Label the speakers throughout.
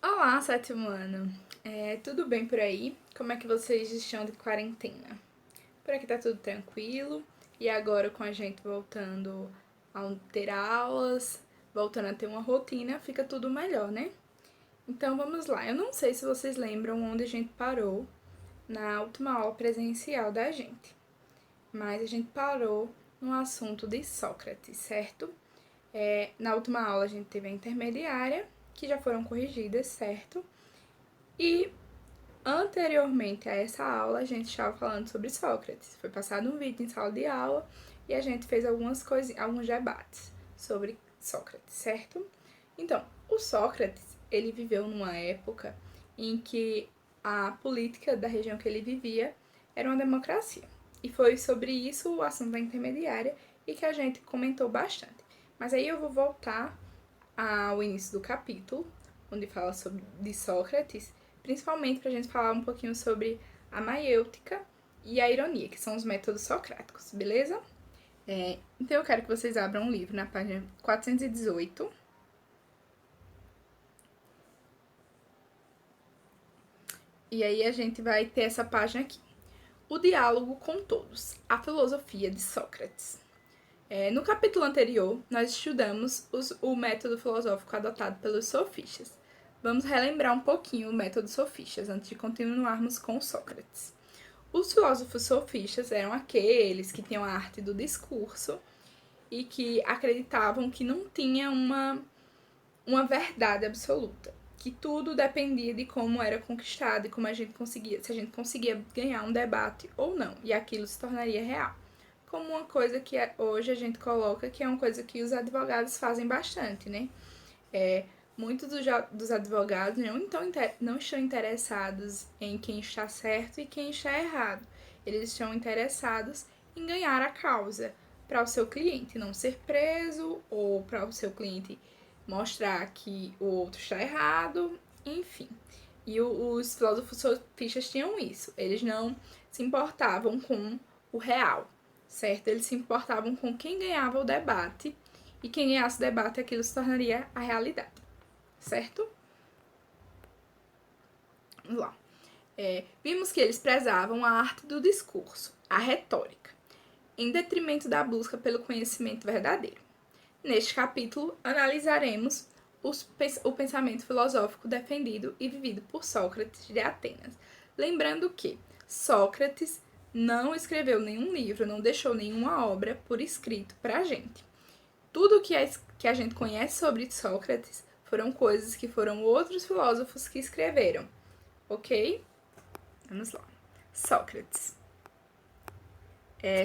Speaker 1: Olá, sétimo ano. Tudo bem por aí? Como é que vocês estão de quarentena? Por aqui tá tudo tranquilo. E agora com a gente voltando a ter aulas, voltando a ter uma rotina, fica tudo melhor, né? Então vamos lá. Eu não sei se vocês lembram onde a gente parou na última aula presencial da gente, mas a gente parou no assunto de Sócrates, certo? Na última aula a gente teve a intermediária, que já foram corrigidas, certo? E anteriormente a essa aula, a gente estava falando sobre Sócrates. Foi passado um vídeo em sala de aula e a gente fez alguns debates sobre Sócrates, certo? Então, o Sócrates, ele viveu numa época em que a política da região que ele vivia era uma democracia. E foi sobre isso o assunto da intermediária e que a gente comentou bastante. Mas aí eu vou voltar ao início do capítulo, onde fala de Sócrates, principalmente para a gente falar um pouquinho sobre a maiêutica e a ironia, que são os métodos socráticos, beleza? Então eu quero que vocês abram um livro na página 418. E aí a gente vai ter essa página aqui. O diálogo com todos, a filosofia de Sócrates. No capítulo anterior, nós estudamos o método filosófico adotado pelos sofistas. Vamos relembrar um pouquinho o método sofistas antes de continuarmos com Sócrates. Os filósofos sofistas eram aqueles que tinham a arte do discurso e que acreditavam que não tinha uma verdade absoluta, que tudo dependia de como era conquistado e como a gente conseguia, se a gente conseguia ganhar um debate ou não, e aquilo se tornaria real. Como uma coisa que hoje a gente coloca que é uma coisa que os advogados fazem bastante, né? Muitos dos advogados não estão interessados em quem está certo e quem está errado. Eles estão interessados em ganhar a causa para o seu cliente não ser preso ou para o seu cliente mostrar que o outro está errado, enfim. E os filósofos sofistas tinham isso. Eles não se importavam com o real, certo? Eles se importavam com quem ganhava o debate e quem ganhasse o debate aquilo se tornaria a realidade, certo? Vamos lá. Vimos que eles prezavam a arte do discurso, a retórica, em detrimento da busca pelo conhecimento verdadeiro. Neste capítulo, analisaremos o pensamento filosófico defendido e vivido por Sócrates de Atenas. Lembrando que Sócrates não escreveu nenhum livro, não deixou nenhuma obra por escrito para a gente. Tudo que a gente conhece sobre Sócrates foram coisas que foram outros filósofos que escreveram, ok? Vamos lá. Sócrates.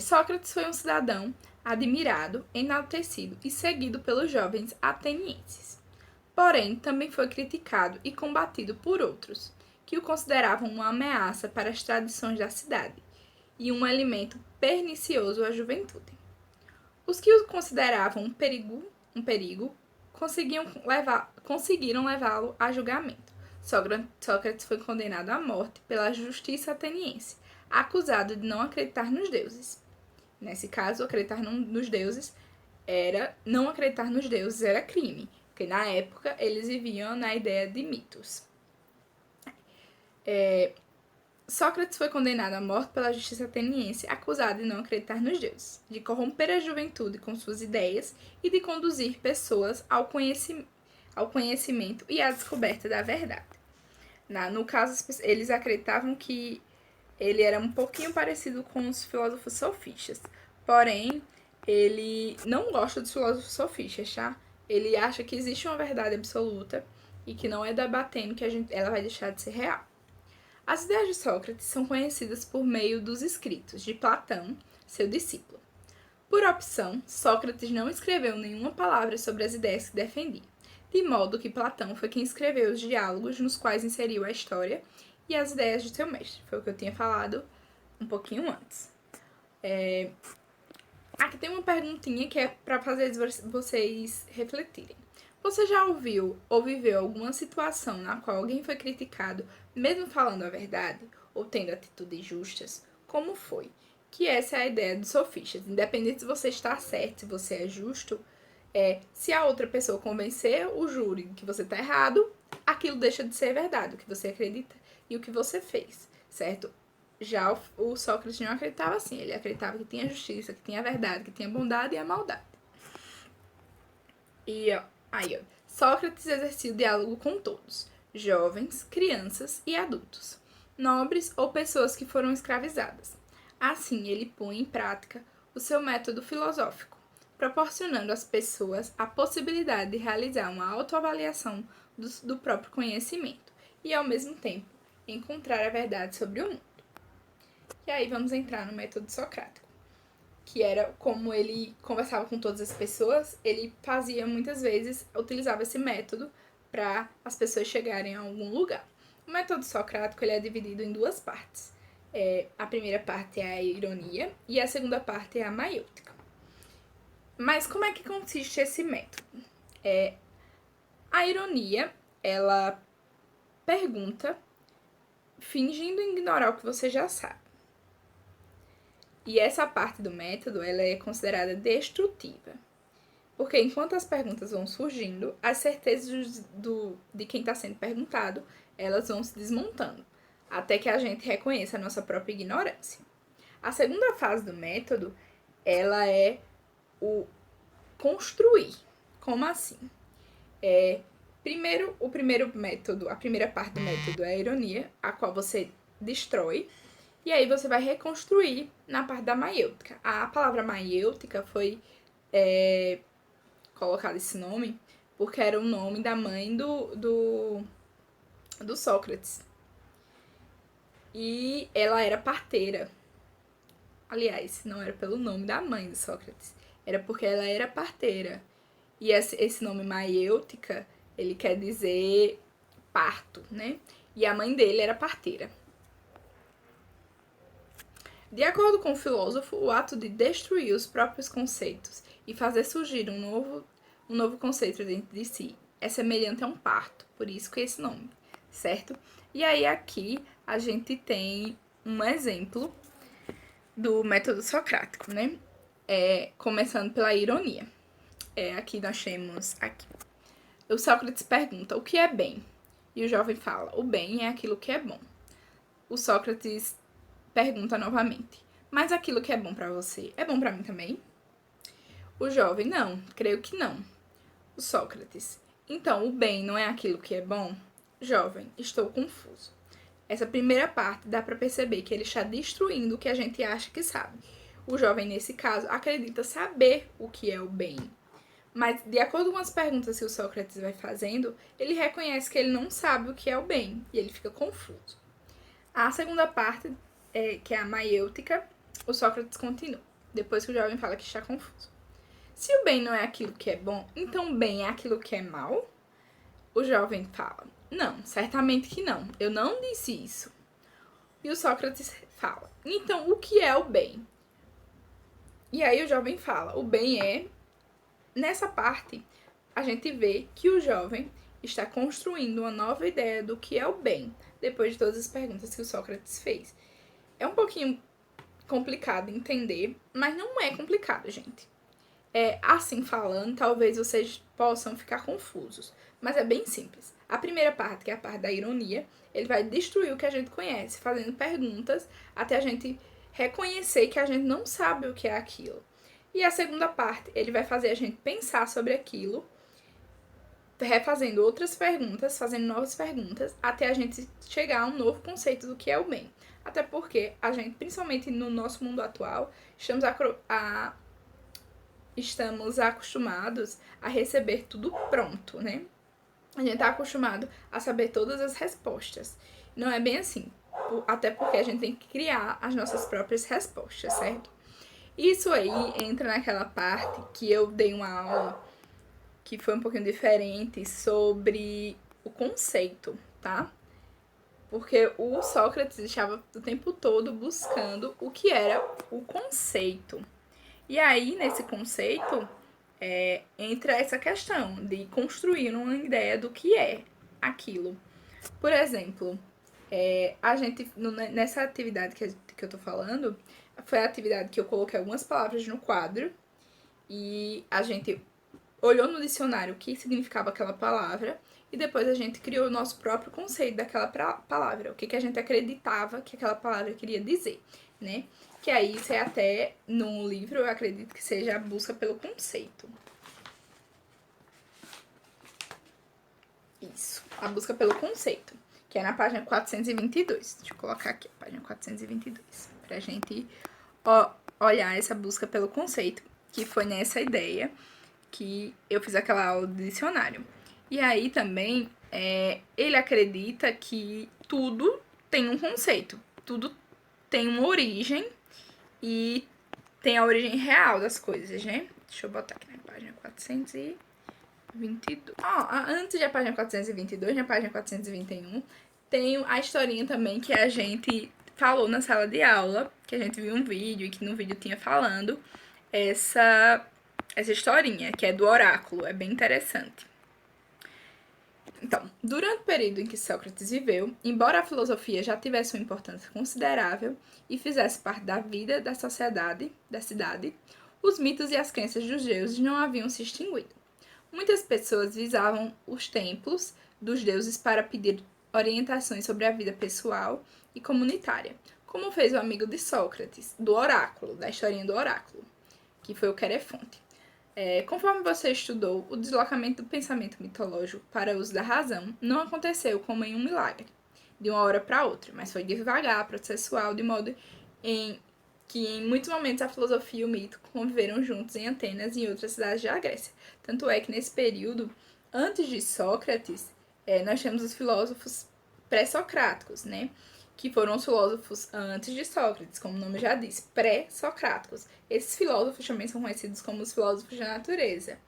Speaker 1: Sócrates foi um cidadão admirado, enaltecido e seguido pelos jovens atenienses. Porém, também foi criticado e combatido por outros, que o consideravam uma ameaça para as tradições da cidade e um elemento pernicioso à juventude. Os que o consideravam um perigo conseguiram levá-lo a julgamento. Sócrates foi condenado à morte pela justiça ateniense, acusado de não acreditar nos deuses. Nesse caso, não acreditar nos deuses era crime, porque na época eles viviam na ideia de mitos. Sócrates foi condenado à morte pela justiça ateniense, acusado de não acreditar nos deuses, de corromper a juventude com suas ideias e de conduzir pessoas ao conhecimento e à descoberta da verdade. No caso, eles acreditavam que ele era um pouquinho parecido com os filósofos sofistas, porém, ele não gosta dos filósofos sofistas, tá? Ele acha que existe uma verdade absoluta e que não é debatendo que ela vai deixar de ser real. As ideias de Sócrates são conhecidas por meio dos escritos de Platão, seu discípulo. Por opção, Sócrates não escreveu nenhuma palavra sobre as ideias que defendia, de modo que Platão foi quem escreveu os diálogos nos quais inseriu a história e as ideias de seu mestre. Foi o que eu tinha falado um pouquinho antes. Aqui tem uma perguntinha que é para fazer vocês refletirem. Você já ouviu ou viveu alguma situação na qual alguém foi criticado, mesmo falando a verdade, ou tendo atitudes justas? Como foi? Que essa é a ideia dos sofistas. Independente se você está certo, se você é justo, se a outra pessoa convencer o júri que você está errado, aquilo deixa de ser verdade, o que você acredita e o que você fez, certo? Já o Sócrates não acreditava assim, ele acreditava que tinha justiça, que tinha verdade, que tinha bondade e a maldade. E aí, ó, Sócrates exercia o diálogo com todos, jovens, crianças e adultos, nobres ou pessoas que foram escravizadas. Assim, ele põe em prática o seu método filosófico, proporcionando às pessoas a possibilidade de realizar uma autoavaliação do próprio conhecimento e, ao mesmo tempo, encontrar a verdade sobre o mundo. E aí vamos entrar no método socrático, que era como ele conversava com todas as pessoas, ele fazia muitas vezes, utilizava esse método para as pessoas chegarem a algum lugar. O método socrático ele é dividido em duas partes. A primeira parte é a ironia e a segunda parte é a maiêutica. Mas como é que consiste esse método? A ironia, ela pergunta fingindo ignorar o que você já sabe. E essa parte do método ela é considerada destrutiva. Porque enquanto as perguntas vão surgindo, as certezas de quem está sendo perguntado, elas vão se desmontando, até que a gente reconheça a nossa própria ignorância. A segunda fase do método, ela é o construir. Como assim? O primeiro método, a primeira parte do método é a ironia, a qual você destrói, e aí você vai reconstruir na parte da maiêutica. A palavra maiêutica foi colocado esse nome porque era o nome da mãe do Sócrates. E ela era parteira. Aliás, não era pelo nome da mãe do Sócrates, era porque ela era parteira. E esse nome maiêutica, ele quer dizer parto, né? E a mãe dele era parteira. De acordo com o filósofo, o ato de destruir os próprios conceitos e fazer surgir um novo conceito dentro de si é semelhante a um parto, por isso que esse nome, certo? E aí aqui a gente tem um exemplo do método socrático, né? Começando pela ironia. Aqui nós temos aqui. O Sócrates pergunta o que é bem? E o jovem fala, o bem é aquilo que é bom. O Sócrates pergunta novamente, mas aquilo que é bom para você é bom para mim também? O jovem, não, creio que não. O Sócrates, então o bem não é aquilo que é bom? Jovem, estou confuso. Essa primeira parte dá para perceber que ele está destruindo o que a gente acha que sabe. O jovem, nesse caso, acredita saber o que é o bem. Mas, de acordo com as perguntas que o Sócrates vai fazendo, ele reconhece que ele não sabe o que é o bem e ele fica confuso. A segunda parte, que é a maiêutica, o Sócrates continua, depois que o jovem fala que está confuso. Se o bem não é aquilo que é bom, então o bem é aquilo que é mal? O jovem fala, não, certamente que não, eu não disse isso. E o Sócrates fala, então o que é o bem? E aí o jovem fala, o bem é... Nessa parte, a gente vê que o jovem está construindo uma nova ideia do que é o bem, depois de todas as perguntas que o Sócrates fez. É um pouquinho complicado entender, mas não é complicado, gente. Assim falando, talvez vocês possam ficar confusos, mas é bem simples. A primeira parte, que é a parte da ironia, ele vai destruir o que a gente conhece, fazendo perguntas até a gente reconhecer que a gente não sabe o que é aquilo. E a segunda parte, ele vai fazer a gente pensar sobre aquilo, refazendo outras perguntas, fazendo novas perguntas, até a gente chegar a um novo conceito do que é o bem. Até porque a gente, principalmente no nosso mundo atual, estamos acostumados a receber tudo pronto, né? A gente tá acostumado a saber todas as respostas. Não é bem assim. Até porque a gente tem que criar as nossas próprias respostas, certo? Isso aí entra naquela parte que eu dei uma aula que foi um pouquinho diferente sobre o conceito, tá? Porque o Sócrates estava o tempo todo buscando o que era o conceito. E aí, nesse conceito, entra essa questão de construir uma ideia do que é aquilo. Por exemplo, a gente, nessa atividade que eu tô falando, foi a atividade que eu coloquei algumas palavras no quadro e a gente olhou no dicionário o que significava aquela palavra e depois a gente criou o nosso próprio conceito daquela palavra, o que a gente acreditava que aquela palavra queria dizer, né? Que aí isso é até, no livro, eu acredito que seja a busca pelo conceito. Isso, a busca pelo conceito, que é na página 422. Deixa eu colocar aqui a página 422, pra gente olhar essa busca pelo conceito, que foi nessa ideia que eu fiz aquela aula do dicionário. E aí também, ele acredita que tudo tem um conceito, tudo tem uma origem e tem a origem real das coisas, né? Deixa eu botar aqui na página 422. Antes da página 422, na página 421, tem a historinha também que a gente falou na sala de aula, que a gente viu um vídeo e que no vídeo tinha falando essa historinha, que é do oráculo, é bem interessante. Então, durante o período em que Sócrates viveu, embora a filosofia já tivesse uma importância considerável e fizesse parte da vida da sociedade, da cidade, os mitos e as crenças dos deuses não haviam se extinguido. Muitas pessoas visavam os templos dos deuses para pedir orientações sobre a vida pessoal e comunitária, como fez o amigo de Sócrates, do oráculo, da historinha do oráculo, que foi o Querefonte. Conforme você estudou, o deslocamento do pensamento mitológico para o uso da razão não aconteceu como em um milagre, de uma hora para outra, mas foi devagar, processual, de modo que em muitos momentos a filosofia e o mito conviveram juntos em Atenas e em outras cidades da Grécia. Tanto é que nesse período, antes de Sócrates, nós temos os filósofos pré-socráticos, né? Que foram os filósofos antes de Sócrates, como o nome já diz, pré-socráticos. Esses filósofos também são conhecidos como os filósofos da natureza.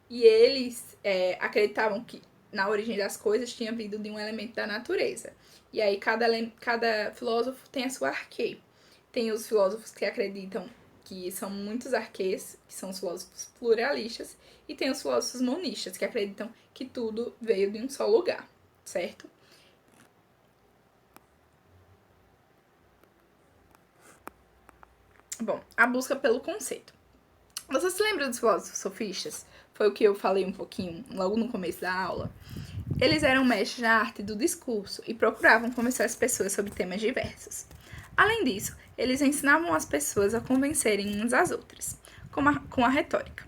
Speaker 1: E eles acreditavam que na origem das coisas tinha vindo de um elemento da natureza. E aí cada filósofo tem a sua arquê. Tem os filósofos que acreditam que são muitos arquês, que são os filósofos pluralistas, e tem os filósofos monistas, que acreditam que tudo veio de um só lugar, certo? Bom, a busca pelo conceito. Você se lembra dos filósofos sofistas? Foi o que eu falei um pouquinho logo no começo da aula. Eles eram mestres na arte do discurso e procuravam convencer as pessoas sobre temas diversos. Além disso, eles ensinavam as pessoas a convencerem umas às outras, com a retórica.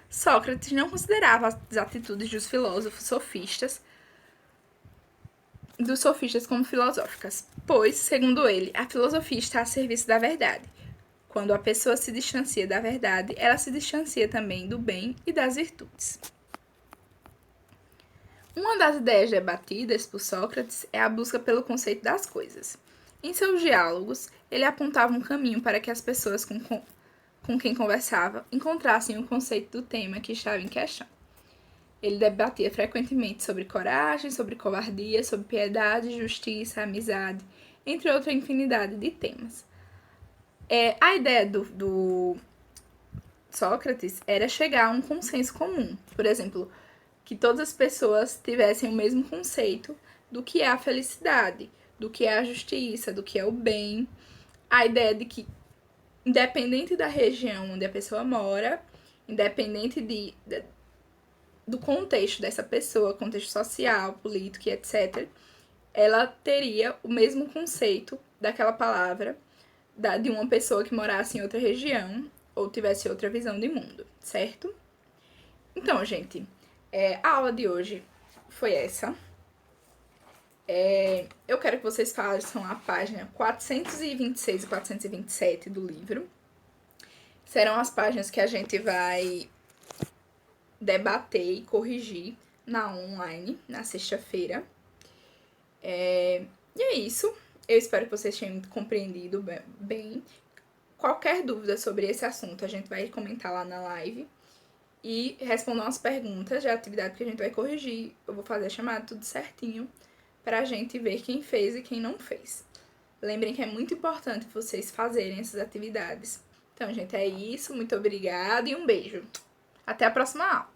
Speaker 1: Sócrates não considerava as atitudes dos filósofos sofistas como filosóficas, pois, segundo ele, a filosofia está a serviço da verdade. Quando a pessoa se distancia da verdade, ela se distancia também do bem e das virtudes. Uma das ideias debatidas por Sócrates é a busca pelo conceito das coisas. Em seus diálogos, ele apontava um caminho para que as pessoas com quem conversava encontrassem o conceito do tema que estava em questão. Ele debatia frequentemente sobre coragem, sobre covardia, sobre piedade, justiça, amizade, entre outra infinidade de temas. A ideia do Sócrates era chegar a um consenso comum. Por exemplo, que todas as pessoas tivessem o mesmo conceito do que é a felicidade, do que é a justiça, do que é o bem. A ideia de que, independente da região onde a pessoa mora, independente do contexto dessa pessoa, contexto social, político e etc., ela teria o mesmo conceito daquela palavra de uma pessoa que morasse em outra região ou tivesse outra visão de mundo, certo? Então, gente, a aula de hoje foi essa. Eu quero que vocês façam a página 426 e 427 do livro. Serão as páginas que a gente vai debater e corrigir na online, na sexta-feira. E é isso. Eu espero que vocês tenham compreendido bem. Qualquer dúvida sobre esse assunto, a gente vai comentar lá na live. E respondam as perguntas de atividade que a gente vai corrigir. Eu vou fazer a chamada tudo certinho pra gente ver quem fez e quem não fez. Lembrem que é muito importante vocês fazerem essas atividades. Então, gente, é isso. Muito obrigada e um beijo. Até a próxima aula.